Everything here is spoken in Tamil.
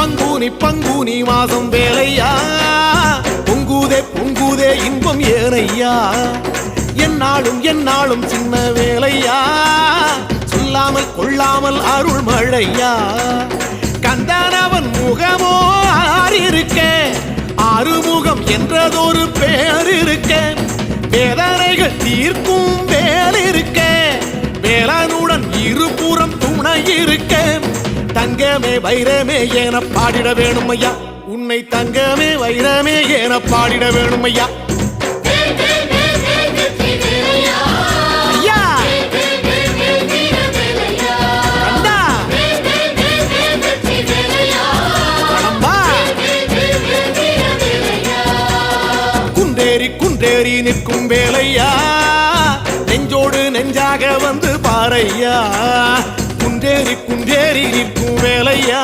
பங்குனி மாசம் வேலையா பொங்குதே இன்பம் ஏனையா என்னாலும் சின்ன வேலையா சொல்லாமல் கொள்ளாமல் அருள் மழையா கந்தனவன் முகமோ ஆறிருக்க ஆறுமுகம் என்றதொரு பேர் இருக்க வேதனைகள் தீர்க்கும் வேல் இருக்க வேலனுடன் இருபுறம் துணை இருக்க தங்கமே வைரமே என பாடிட வேணும் ஐயா உன்னை தங்கமே வைரமே என பாடிட வேணும் ஐயா குன்றேறி நிற்கும் வேலையா நெஞ்சோடு நெஞ்சாக வந்து பாறையா குன்றேறி நிற்கும் வேலையா